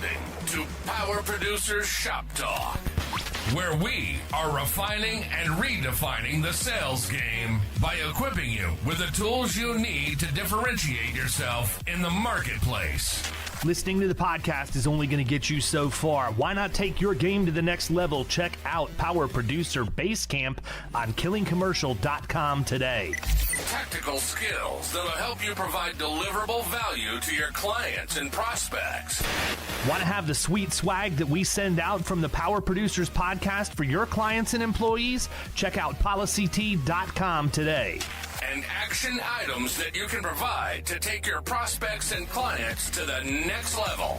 listening to Power Producers Shop Talk, where we are refining and redefining the sales game by equipping you with the tools you need to differentiate yourself in the marketplace. Listening to the podcast is only going to get you so far. Why not take your game to the next level? Check out Power Producer Basecamp on killingcommercial.com today. Tactical skills that'll help you provide deliverable value to your clients and prospects. Want to have the sweet swag that we send out from the Power Producers podcast for your clients and employees? Check out policyt.com today. And action items that you can provide to take your prospects and clients to the next level.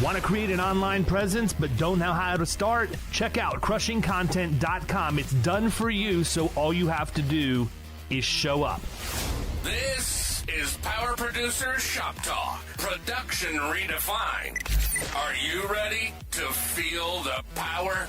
Want to create an online presence but don't know how to start? Check out crushingcontent.com. It's done for you, so all you have to do is show up. This is Power Producers Shop Talk, production redefined. Are you ready to feel the power?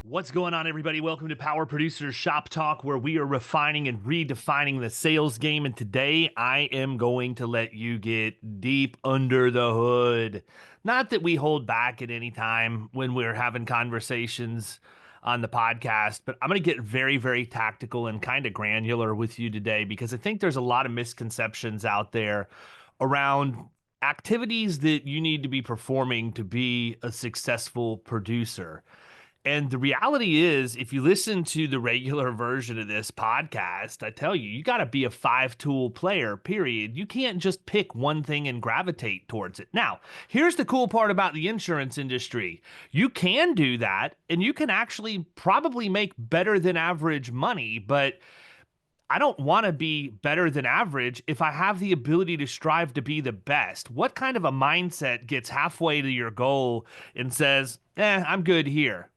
What's going on, everybody? Welcome to Power Producers Shop Talk, where we are refining and redefining the sales game. And today I am going to let you get deep under the hood. Not that we hold back at any time when we're having conversations on the podcast, but I'm going to get very, very tactical and kind of granular with you today, because I think there's a lot of misconceptions out there around activities that you need to be performing to be a successful producer. And the reality is, if you listen to the regular version of this podcast, I tell you, you got to be a 5-tool player, period. You can't just pick one thing and gravitate towards it. Now, here's the cool part about the insurance industry. You can do that, and you can actually probably make better than average money, but I don't want to be better than average if I have the ability to strive to be the best. What kind of a mindset gets halfway to your goal and says, I'm good here?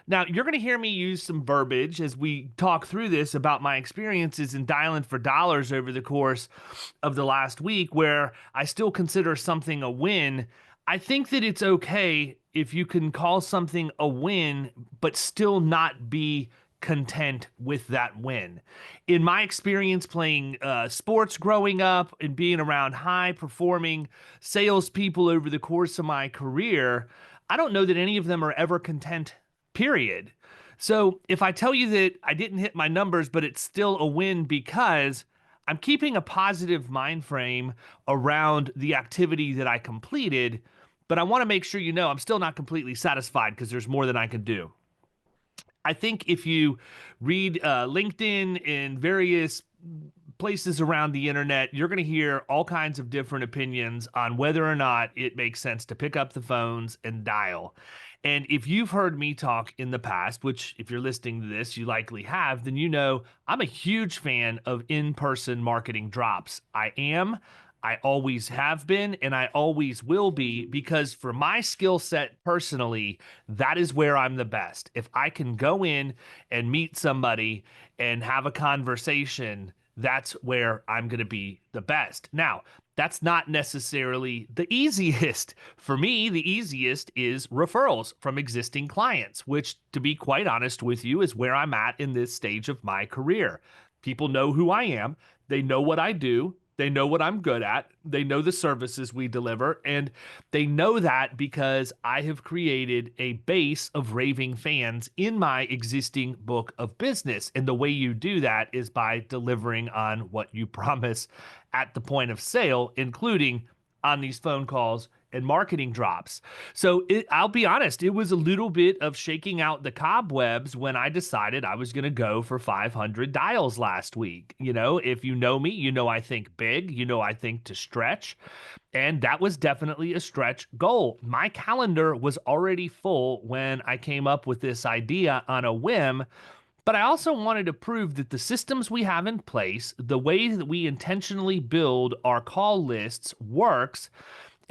Now, you're going to hear me use some verbiage as we talk through this about my experiences in dialing for dollars over the course of the last week, where I still consider something a win. I think that it's okay if you can call something a win, but still not be content with that win. In my experience playing sports growing up and being around high-performing salespeople over the course of my career, I don't know that any of them are ever content, period. So if I tell you that I didn't hit my numbers, but it's still a win because I'm keeping a positive mind frame around the activity that I completed, but I want to make sure you know I'm still not completely satisfied because there's more than I can do. I think if you read LinkedIn and various places around the internet, you're going to hear all kinds of different opinions on whether or not it makes sense to pick up the phones and dial. And if you've heard me talk in the past, which if you're listening to this, you likely have, then you know I'm a huge fan of in-person marketing drops. I always have been, and I always will be, because for my skill set personally, that is where I'm the best. If I can go in and meet somebody and have a conversation, that's where I'm going to be the best. Now, that's not necessarily the easiest. For me, the easiest is referrals from existing clients, which, to be quite honest with you, is where I'm at in this stage of my career. People know who I am. They know what I do. They know what I'm good at. They know the services we deliver, and they know that because I have created a base of raving fans in my existing book of business. And the way you do that is by delivering on what you promise at the point of sale, including on these phone calls and marketing drops. So I'll be honest, it was a little bit of shaking out the cobwebs when I decided I was going to go for 500 dials last week. You know, if you know me, you know I think big, you know I think to stretch. And that was definitely a stretch goal. My calendar was already full when I came up with this idea on a whim. But I also wanted to prove that the systems we have in place, the way that we intentionally build our call lists works.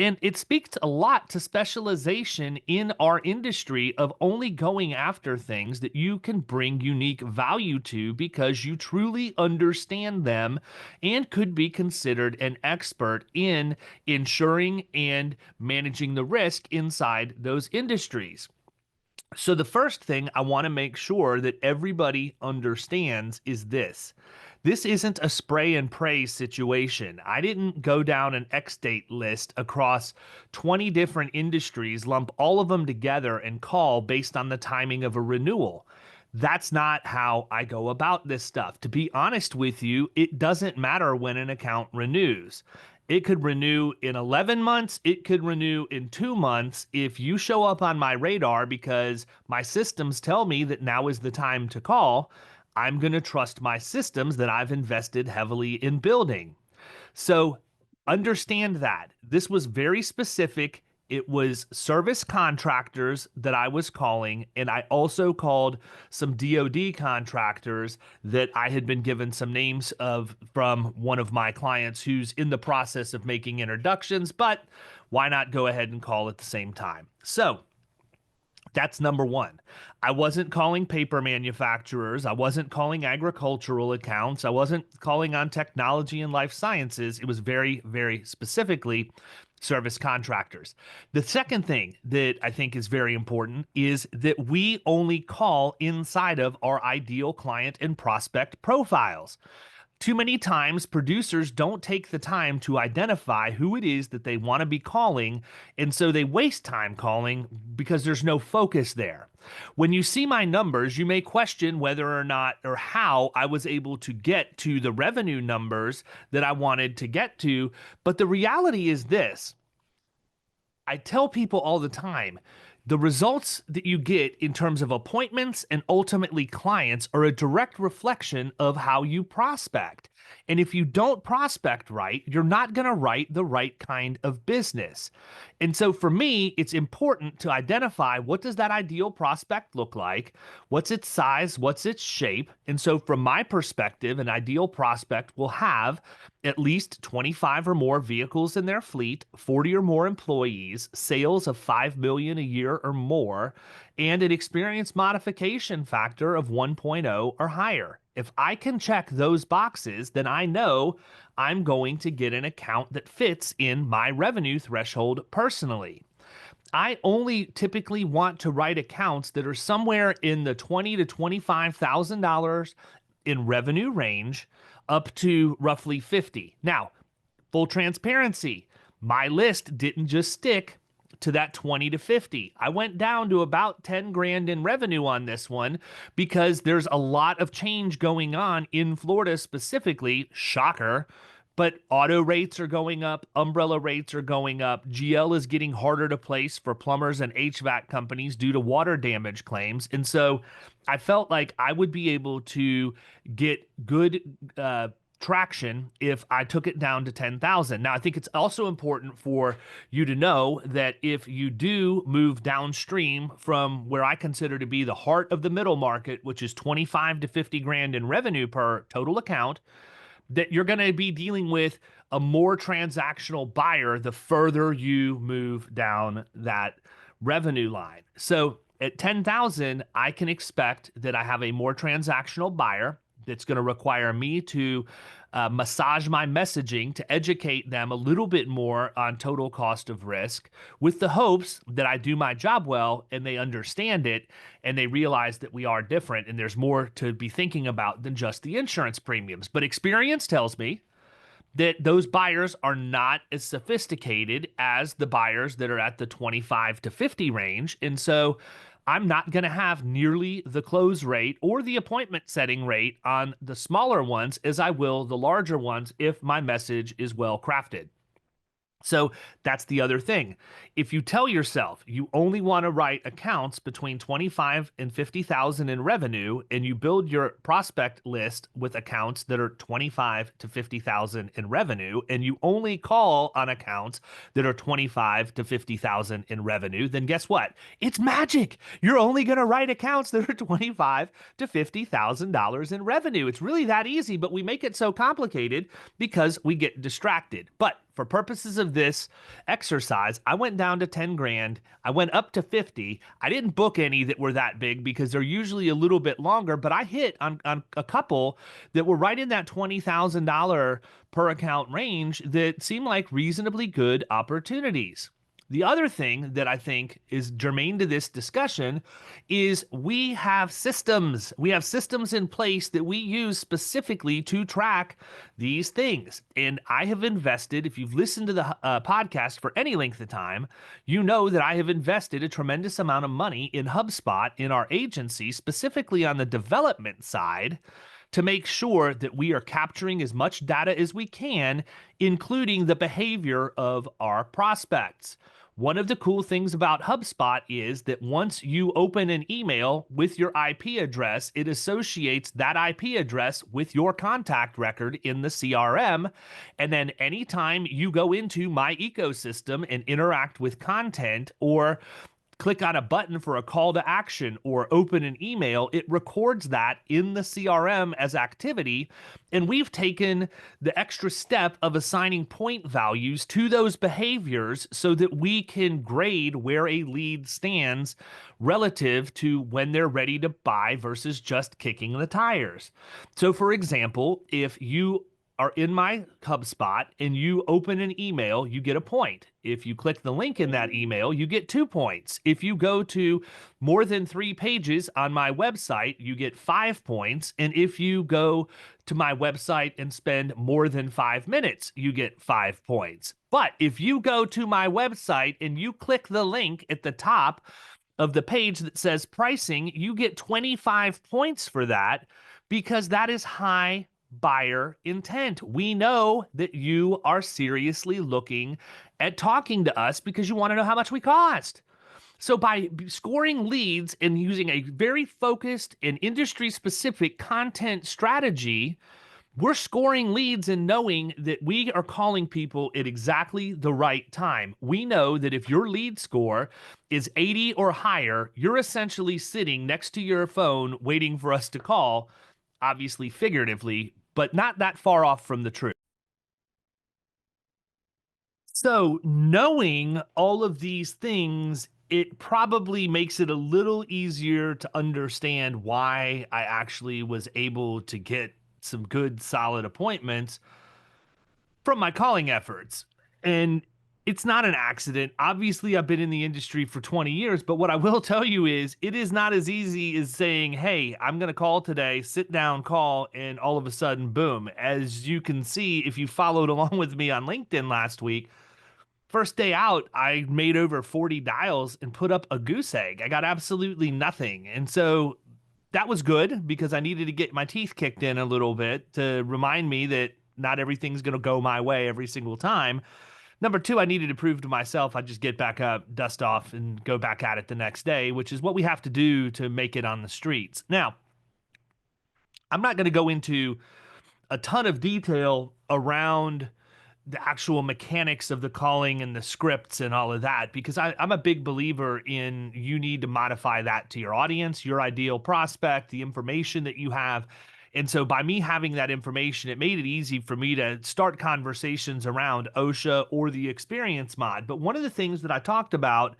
And it speaks a lot to specialization in our industry of only going after things that you can bring unique value to because you truly understand them and could be considered an expert in ensuring and managing the risk inside those industries. So the first thing I want to make sure that everybody understands is this. This isn't a spray and pray situation. I didn't go down an X date list across 20 different industries, lump all of them together, and call based on the timing of a renewal. That's not how I go about this stuff. To be honest with you, it doesn't matter when an account renews. It could renew in 11 months. It could renew in 2 months. If you show up on my radar because my systems tell me that now is the time to call, I'm going to trust my systems that I've invested heavily in building. So understand that this was very specific. It was service contractors that I was calling, and I also called some DoD contractors that I had been given some names of from one of my clients who's in the process of making introductions, but why not go ahead and call at the same time? So that's number one. I wasn't calling paper manufacturers. I wasn't calling agricultural accounts. I wasn't calling on technology and life sciences. It was very, very specifically service contractors. The second thing that I think is very important is that we only call inside of our ideal client and prospect profiles. Too many times, producers don't take the time to identify who it is that they want to be calling, and so they waste time calling because there's no focus there. When you see my numbers, you may question whether or not or how I was able to get to the revenue numbers that I wanted to get to, but the reality is this. I tell people all the time, the results that you get in terms of appointments and ultimately clients are a direct reflection of how you prospect. And if you don't prospect right, you're not going to write the right kind of business. And so for me, it's important to identify what does that ideal prospect look like? What's its size? What's its shape? And so from my perspective, an ideal prospect will have at least 25 or more vehicles in their fleet, 40 or more employees, sales of 5 million a year or more, and an experience modification factor of 1.0 or higher. If I can check those boxes, then I know I'm going to get an account that fits in my revenue threshold personally. I only typically want to write accounts that are somewhere in the $20,000 to $25,000 in revenue range up to roughly 50. Now, full transparency, my list didn't just stick to that 20 to 50. I went down to about 10 grand in revenue on this one because there's a lot of change going on in Florida specifically. Shocker. But auto rates are going up, umbrella rates are going up. GL is getting harder to place for plumbers and HVAC companies due to water damage claims. And so I felt like I would be able to get good traction if I took it down to 10,000. Now, I think it's also important for you to know that if you do move downstream from where I consider to be the heart of the middle market, which is 25 to 50 grand in revenue per total account, that you're going to be dealing with a more transactional buyer the further you move down that revenue line. So at 10,000, I can expect that I have a more transactional buyer that's going to require me to massage my messaging to educate them a little bit more on total cost of risk with the hopes that I do my job well and they understand it and they realize that we are different and there's more to be thinking about than just the insurance premiums. But experience tells me that those buyers are not as sophisticated as the buyers that are at the 25 to 50 range. And so I'm not going to have nearly the close rate or the appointment setting rate on the smaller ones as I will the larger ones if my message is well crafted. So that's the other thing. If you tell yourself you only want to write accounts between 25 and 50,000 in revenue and you build your prospect list with accounts that are 25 to 50,000 in revenue and you only call on accounts that are 25 to 50,000 in revenue, then guess what? It's magic. You're only going to write accounts that are 25 to 50,000 dollars in revenue. It's really that easy, but we make it so complicated because we get distracted. But for purposes of this exercise, I went down to 10 grand. I went up to 50. I didn't book any that were that big because they're usually a little bit longer, but I hit on a couple that were right in that $20,000 per account range that seemed like reasonably good opportunities. The other thing that I think is germane to this discussion is we have systems. We have systems in place that we use specifically to track these things. And I have invested, if you've listened to the podcast for any length of time, you know that I have invested a tremendous amount of money in HubSpot in our agency, specifically on the development side, to make sure that we are capturing as much data as we can, including the behavior of our prospects. One of the cool things about HubSpot is that once you open an email with your IP address, it associates that IP address with your contact record in the CRM. And then anytime you go into my ecosystem and interact with content or click on a button for a call to action or open an email, it records that in the CRM as activity. And we've taken the extra step of assigning point values to those behaviors so that we can grade where a lead stands relative to when they're ready to buy versus just kicking the tires. So, for example, if you are in my HubSpot and you open an email, you get a point. If you click the link in that email, you get 2 points. If you go to more than 3 pages on my website, you get 5 points. And if you go to my website and spend more than 5 minutes, you get 5 points. But if you go to my website and you click the link at the top of the page that says pricing, you get 25 points for that because that is high buyer intent. We know that you are seriously looking at talking to us because you want to know how much we cost. So by scoring leads and using a very focused and industry specific content strategy, we're scoring leads and knowing that we are calling people at exactly the right time. We know that if your lead score is 80 or higher, you're essentially sitting next to your phone waiting for us to call, obviously figuratively, but not that far off from the truth. So knowing all of these things, it probably makes it a little easier to understand why I actually was able to get some good, solid appointments from my calling efforts. And it's not an accident. Obviously, I've been in the industry for 20 years, but what I will tell you is it is not as easy as saying, hey, I'm going to call today, sit down, call, and all of a sudden, boom. As you can see, if you followed along with me on LinkedIn last week, first day out, I made over 40 dials and put up a goose egg. I got absolutely nothing. And so that was good because I needed to get my teeth kicked in a little bit to remind me that not everything's going to go my way every single time. Number two, I needed to prove to myself I just get back up, dust off, and go back at it the next day, which is what we have to do to make it on the streets. Now, I'm not going to go into a ton of detail around the actual mechanics of the calling and the scripts and all of that, because I'm a big believer in you need to modify that to your audience, your ideal prospect, the information that you have. And so by me having that information, it made it easy for me to start conversations around OSHA or the experience mod. But one of the things that I talked about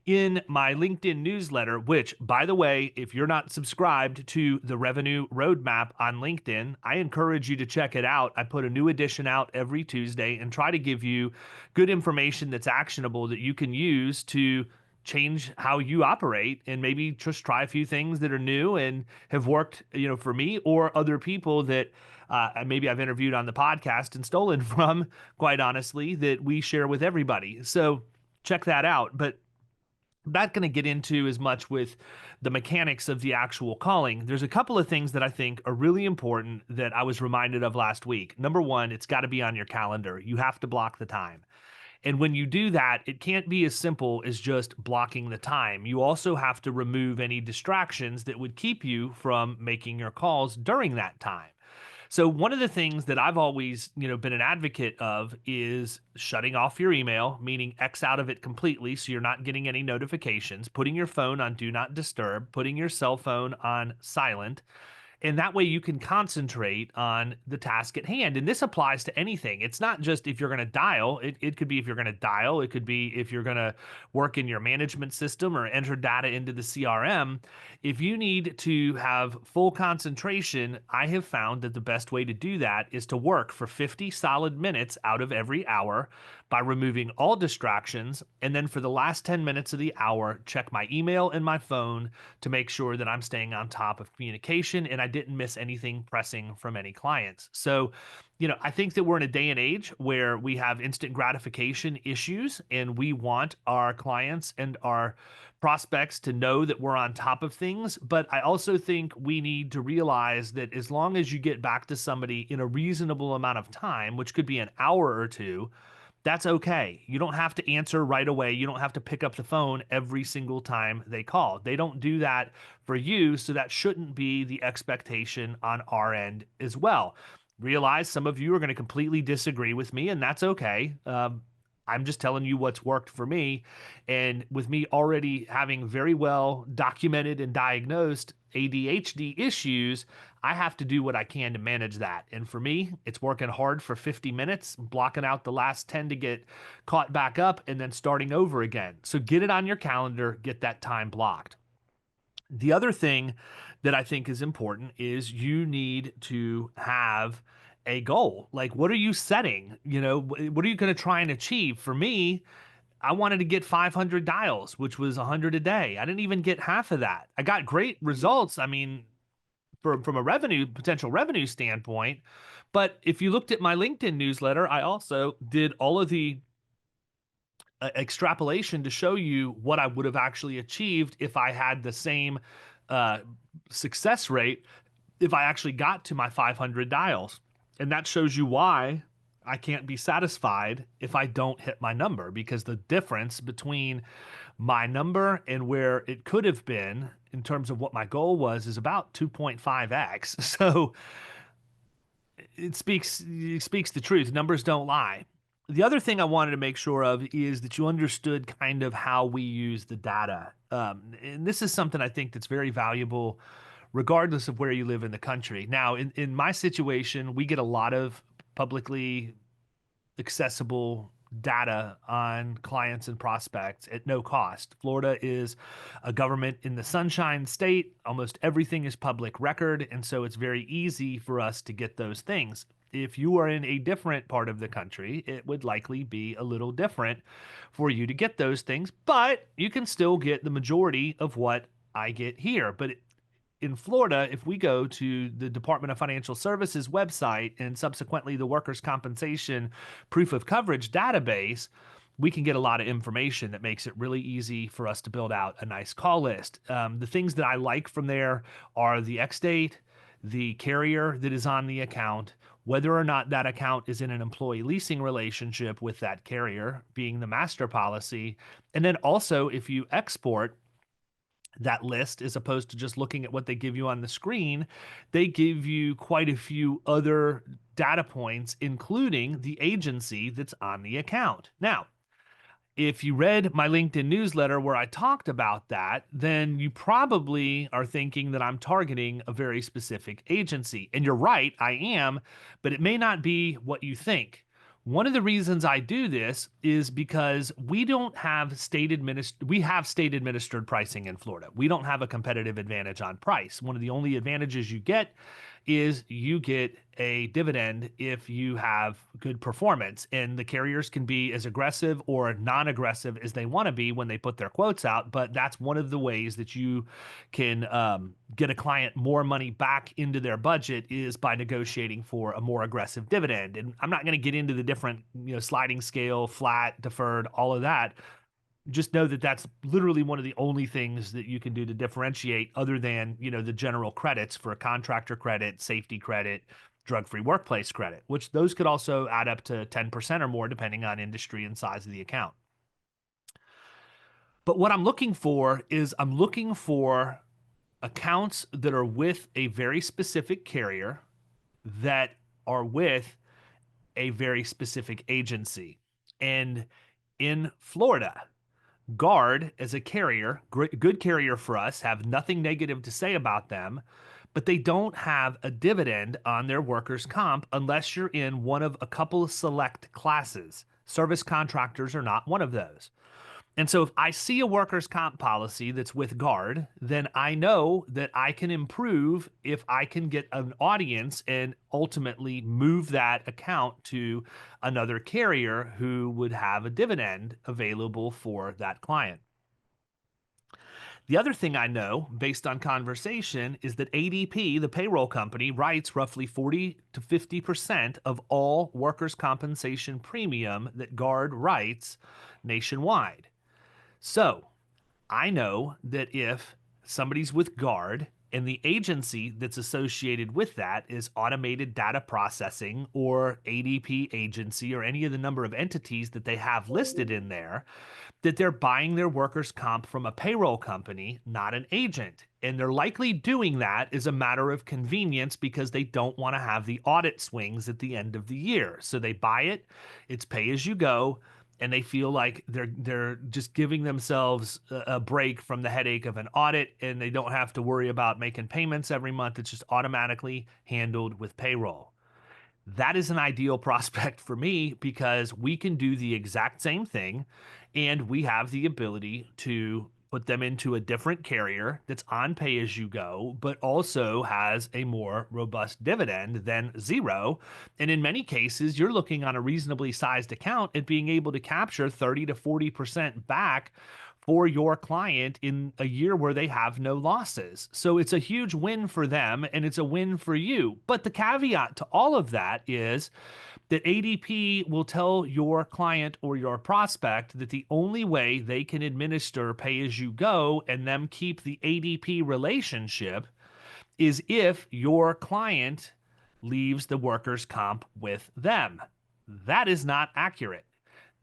in my LinkedIn newsletter, which, by the way, if you're not subscribed to the Revenue Roadmap on LinkedIn, I encourage you to check it out. I put a new edition out every Tuesday and try to give you good information that's actionable that you can use to change how you operate and maybe just try a few things that are new and have worked, for me or other people that maybe I've interviewed on the podcast and stolen from, quite honestly, that we share with everybody. So check that out. But I'm not going to get into as much with the mechanics of the actual calling. There's a couple of things that I think are really important that I was reminded of last week. Number one, it's got to be on your calendar. You have to block the time. And when you do that, it can't be as simple as just blocking the time. You also have to remove any distractions that would keep you from making your calls during that time. So one of the things that I've always, been an advocate of is shutting off your email, meaning X out of it completely so you're not getting any notifications, putting your phone on do not disturb, putting your cell phone on silent, And that way you can concentrate on the task at hand. And this applies to anything. It's not just if you're going to dial, it could be if you're going to dial, it could be if you're going to work in your management system or enter data into the CRM. If you need to have full concentration, I have found that the best way to do that is to work for 50 solid minutes out of every hour by removing all distractions. And then for the last 10 minutes of the hour, check my email and my phone to make sure that I'm staying on top of communication and I didn't miss anything pressing from any clients. So, I think that we're in a day and age where we have instant gratification issues and we want our clients and our prospects to know that we're on top of things. But I also think we need to realize that as long as you get back to somebody in a reasonable amount of time, which could be an hour or two, that's okay. You don't have to answer right away. You don't have to pick up the phone every single time they call. They don't do that for you, so that shouldn't be the expectation on our end as well. Realize some of you are going to completely disagree with me, and that's okay. I'm just telling you what's worked for me. And with me already having very well documented and diagnosed ADHD issues, I have to do what I can to manage that. And for me, it's working hard for 50 minutes, blocking out the last 10 to get caught back up, and then starting over again. So get it on your calendar, get that time blocked. The other thing that I think is important is you need to have a goal. Like, what are you setting? What are you going to try and achieve? For me, I wanted to get 500 dials, which was 100 a day. I didn't even get half of that. I got great results. I mean, from a potential revenue standpoint. But if you looked at my LinkedIn newsletter, I also did all of the extrapolation to show you what I would have actually achieved if I had the same uh, success rate if I actually got to my 500 dials. And that shows you why I can't be satisfied if I don't hit my number, because the difference between my number and where it could have been in terms of what my goal was is about 2.5x. So it speaks the truth. Numbers don't lie. The other thing I wanted to make sure of is that you understood kind of how we use the data. And this is something I think that's very valuable regardless of where you live in the country. Now, in my situation, we get a lot of publicly accessible data on clients and prospects at no cost. Florida is a government in the sunshine state. Almost everything is public record. And so it's very easy for us to get those things. If you are in a different part of the country, it would likely be a little different for you to get those things, but you can still get the majority of what I get here. But in Florida, if we go to the Department of Financial Services website and subsequently the workers' compensation proof of coverage database, we can get a lot of information that makes it really easy for us to build out a nice call list. The things that I like from there are the X date, the carrier that is on the account, whether or not that account is in an employee leasing relationship with that carrier being the master policy. And then also, if you export that list, as opposed to just looking at what they give you on the screen, they give you quite a few other data points, including the agency that's on the account. Now, if you read my LinkedIn newsletter where I talked about that, then you probably are thinking that I'm targeting a very specific agency. And you're right, I am, but it may not be what you think. One of the reasons I do this is because we have state administered pricing in Florida. We don't have a competitive advantage on price. One of the only advantages you get is you get a dividend if you have good performance, and the carriers can be as aggressive or non-aggressive as they want to be when they put their quotes out. But that's one of the ways that you can get a client more money back into their budget, is by negotiating for a more aggressive dividend. And I'm not going to get into the different, sliding scale, flat, deferred, all of that. Just know that that's literally one of the only things that you can do to differentiate, other than, the general credits for a contractor credit, safety credit, drug-free workplace credit, which those could also add up to 10% or more depending on industry and size of the account. But what I'm looking for is accounts that are with a very specific carrier that are with a very specific agency. And in Florida, Guard as a carrier, good carrier for us, have nothing negative to say about them, but they don't have a dividend on their workers' comp unless you're in one of a couple of select classes. Service contractors are not one of those. And so if I see a workers' comp policy that's with Guard, then I know that I can improve if I can get an audience and ultimately move that account to another carrier who would have a dividend available for that client. The other thing I know based on conversation is that ADP, the payroll company, writes roughly 40 to 50% of all workers' compensation premium that Guard writes nationwide. So I know that if somebody's with Guard and the agency that's associated with that is Automated Data Processing or ADP agency or any of the number of entities that they have listed in there, that they're buying their workers' comp from a payroll company, not an agent. And they're likely doing that as a matter of convenience because they don't want to have the audit swings at the end of the year. So they buy it, it's pay as you go, and they feel like they're just giving themselves a break from the headache of an audit, and they don't have to worry about making payments every month. It's just automatically handled with payroll. That is an ideal prospect for me because we can do the exact same thing and we have the ability to put them into a different carrier that's on pay as you go, but also has a more robust dividend than zero. And in many cases, you're looking on a reasonably sized account at being able to capture 30 to 40% back for your client in a year where they have no losses. So it's a huge win for them and it's a win for you. But the caveat to all of that is that ADP will tell your client or your prospect that the only way they can administer pay as you go and them keep the ADP relationship is if your client leaves the workers' comp with them. That is not accurate.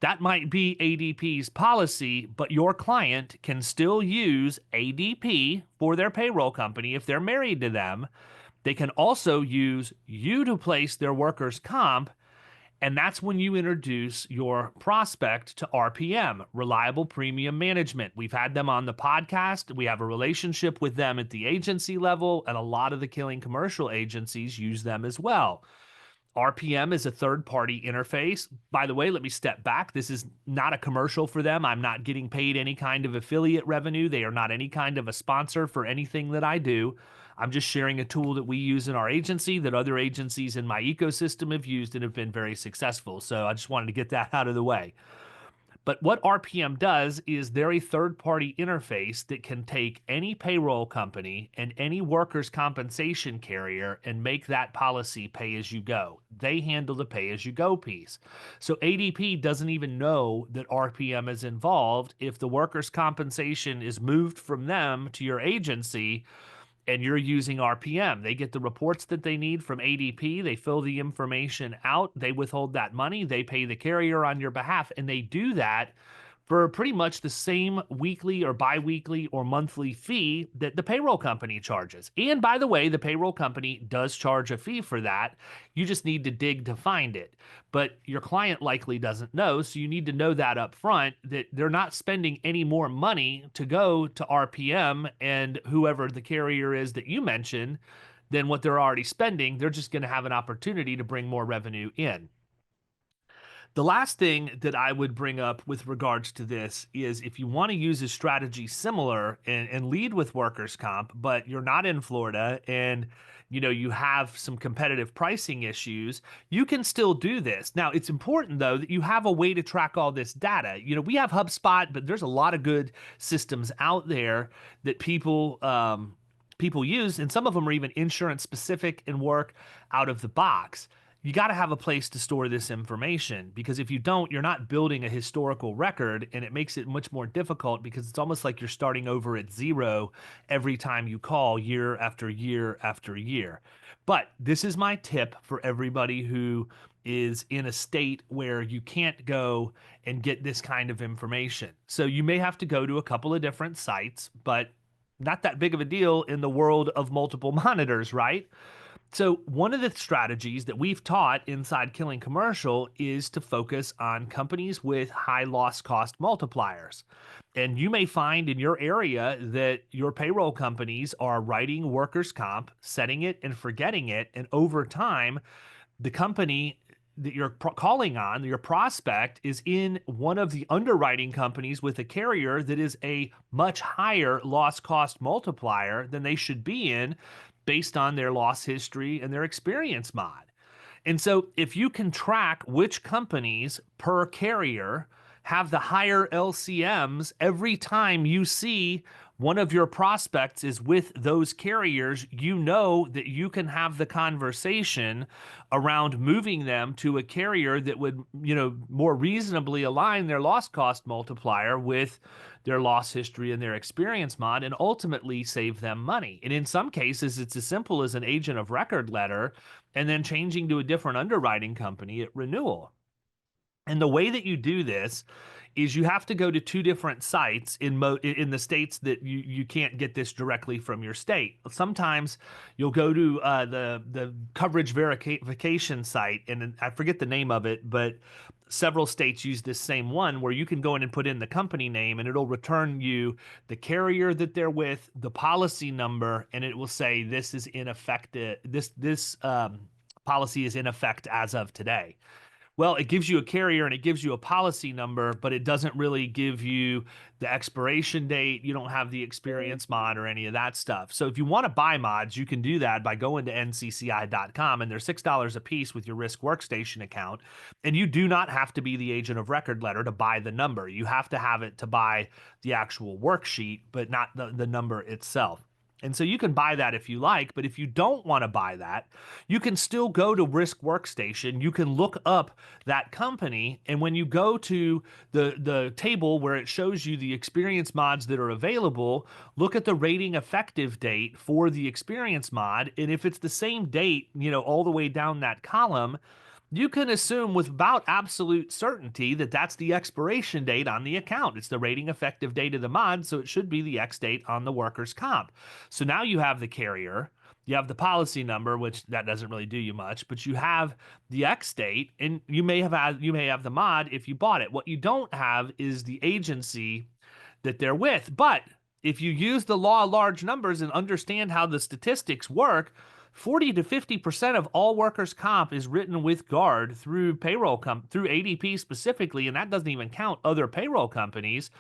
That might be ADP's policy, but your client can still use ADP for their payroll company if they're married to them. They can also use you to place their workers' comp, and that's when you introduce your prospect to RPM, Reliable Premium Management. We've had them on the podcast. We have a relationship with them at the agency level, and a lot of the Killing commercial agencies use them as well. RPM is a third-party interface. By the way, let me step back. This is not a commercial for them. I'm not getting paid any kind of affiliate revenue. They are not any kind of a sponsor for anything that I do. I'm just sharing a tool that we use in our agency that other agencies in my ecosystem have used and have been very successful. So I just wanted to get that out of the way. But what RPM does is they're a third-party interface that can take any payroll company and any workers' compensation carrier and make that policy pay as you go. They handle the pay as you go piece. So ADP doesn't even know that RPM is involved if the workers' compensation is moved from them to your agency and you're using RPM. They get the reports that they need from ADP. They fill the information out. They withhold that money. They pay the carrier on your behalf. And they do that for pretty much the same weekly or biweekly or monthly fee that the payroll company charges. And by the way, the payroll company does charge a fee for that. You just need to dig to find it. But your client likely doesn't know, so you need to know that up front, that they're not spending any more money to go to RPM and whoever the carrier is that you mentioned than what they're already spending. They're just going to have an opportunity to bring more revenue in. The last thing that I would bring up with regards to this is if you want to use a strategy similar and lead with workers' comp, but you're not in Florida and you have some competitive pricing issues, you can still do this. Now, it's important though that you have a way to track all this data. We have HubSpot, but there's a lot of good systems out there that people use, and some of them are even insurance specific and work out of the box. You got to have a place to store this information because if you don't, you're not building a historical record, and it makes it much more difficult because it's almost like you're starting over at zero every time you call year after year after year. But this is my tip for everybody who is in a state where you can't go and get this kind of information. So you may have to go to a couple of different sites, but not that big of a deal in the world of multiple monitors, right? So, one of the strategies that we've taught inside Killing Commercial is to focus on companies with high loss cost multipliers. And you may find in your area that your payroll companies are writing workers' comp, setting it and forgetting it. And over time, the company that you're calling on, your prospect, is in one of the underwriting companies with a carrier that is a much higher loss cost multiplier than they should be in based on their loss history and their experience mod. And so if you can track which companies per carrier have the higher LCMs every time you see one of your prospects is with those carriers, you know that you can have the conversation around moving them to a carrier that would, more reasonably align their loss cost multiplier with their loss history and their experience mod and ultimately save them money. And in some cases, it's as simple as an agent of record letter and then changing to a different underwriting company at renewal. And the way that you do this is you have to go to two different sites in the states that you can't get this directly from your state. Sometimes you'll go to the coverage verification site, and I forget the name of it, but several states use this same one where you can go in and put in the company name, and it'll return you the carrier that they're with, the policy number, and it will say this is in effect. This policy is in effect as of today. Well, it gives you a carrier and it gives you a policy number, but it doesn't really give you the expiration date. You don't have the experience mod or any of that stuff. So if you want to buy mods, you can do that by going to ncci.com, and they're $6 a piece with your Risk Workstation account. And you do not have to be the agent of record letter to buy the number. You have to have it to buy the actual worksheet, but not the number itself. And so you can buy that if you like, but if you don't want to buy that, you can still go to Risk Workstation. You can look up that company, and when you go to the table where it shows you the experience mods that are available, look at the rating effective date for the experience mod, and if it's the same date, all the way down that column, you can assume with about absolute certainty that that's the expiration date on the account. It's the rating effective date of the mod, so it should be the X date on the workers' comp. So now you have the carrier, you have the policy number, which that doesn't really do you much, but you have the X date, and you may have the mod if you bought it. What you don't have is the agency that they're with. But if you use the law of large numbers and understand how the statistics work, 40 to 50% of all workers' comp is written with Guard through through ADP specifically, and that doesn't even count other payroll companies.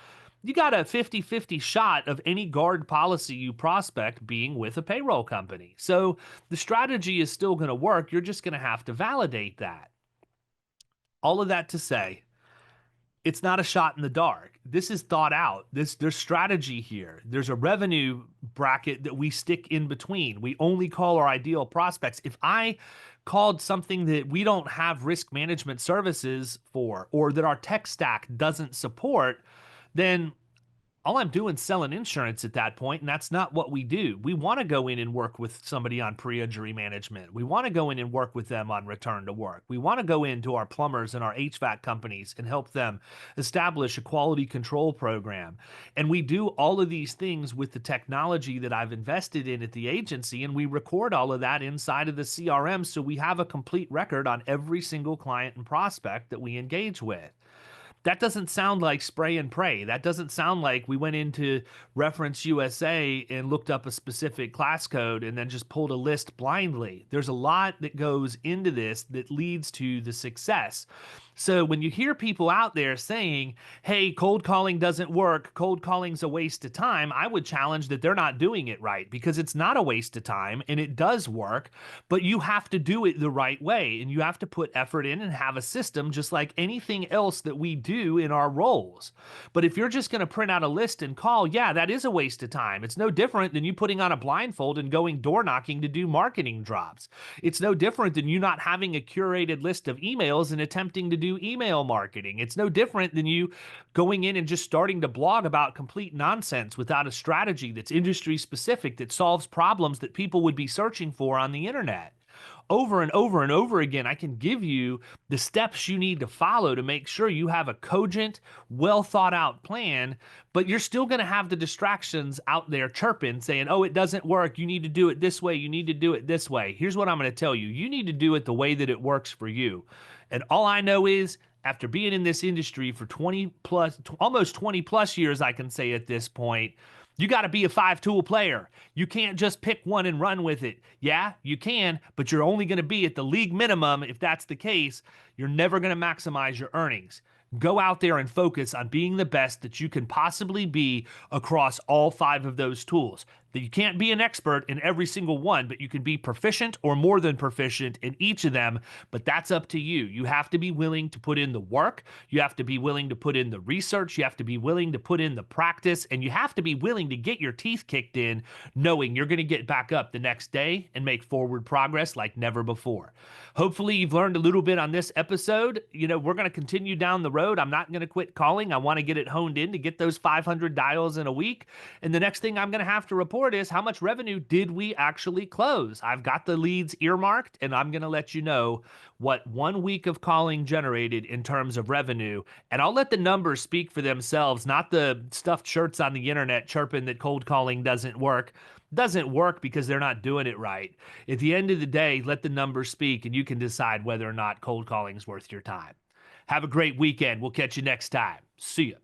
You got a 50-50 shot of any Guard policy you prospect being with a payroll company. So the strategy is still going to work. You're just going to have to validate that. All of that to say, it's not a shot in the dark. This is thought out. There's strategy here. There's a revenue bracket that we stick in between. We only call our ideal prospects. If I called something that we don't have risk management services for, or that our tech stack doesn't support, then all I'm doing is selling insurance at that point, and that's not what we do. We want to go in and work with somebody on pre-injury management. We want to go in and work with them on return to work. We want to go into our plumbers and our HVAC companies and help them establish a quality control program. And we do all of these things with the technology that I've invested in at the agency, and we record all of that inside of the CRM, so we have a complete record on every single client and prospect that we engage with. That doesn't sound like spray and pray. That doesn't sound like we went into Reference USA and looked up a specific class code and then just pulled a list blindly. There's a lot that goes into this that leads to the success. So when you hear people out there saying, hey, cold calling doesn't work, cold calling's a waste of time, I would challenge that they're not doing it right, because it's not a waste of time and it does work, but you have to do it the right way, and you have to put effort in and have a system just like anything else that we do in our roles. But if you're just going to print out a list and call, yeah, that is a waste of time. It's no different than you putting on a blindfold and going door knocking to do marketing drops. It's no different than you not having a curated list of emails and attempting to do email marketing. It's no different than you going in and just starting to blog about complete nonsense without a strategy that's industry specific, that solves problems that people would be searching for on the internet. over and over and over again, I can give you the steps you need to follow to make sure you have a cogent, well thought out plan, but you're still going to have the distractions out there chirping saying, oh, it doesn't work. You need to do it this way. You need to do it this way. Here's what I'm going to tell you. You need to do it the way that it works for you. And all I know is after being in this industry for 20 plus, almost 20 plus years, I can say at this point, you got to be a 5-tool player. You can't just pick one and run with it. Yeah, you can, but you're only going to be at the league minimum. If that's the case, you're never going to maximize your earnings. Go out there and focus on being the best that you can possibly be across all 5 of those tools. That you can't be an expert in every single one, but you can be proficient or more than proficient in each of them, but that's up to you. You have to be willing to put in the work. You have to be willing to put in the research. You have to be willing to put in the practice, and you have to be willing to get your teeth kicked in, knowing you're going to get back up the next day and make forward progress like never before. Hopefully you've learned a little bit on this episode. You know, we're going to continue down the road. I'm not going to quit calling. I want to get it honed in to get those 500 dials in a week. And the next thing I'm going to have to report is how much revenue did we actually close? I've got the leads earmarked, and I'm going to let you know what 1 week of calling generated in terms of revenue. And I'll let the numbers speak for themselves, not the stuffed shirts on the internet chirping that cold calling doesn't work. Doesn't work because they're not doing it right. At the end of the day, let the numbers speak, and you can decide whether or not cold calling is worth your time. Have a great weekend. We'll catch you next time. See ya.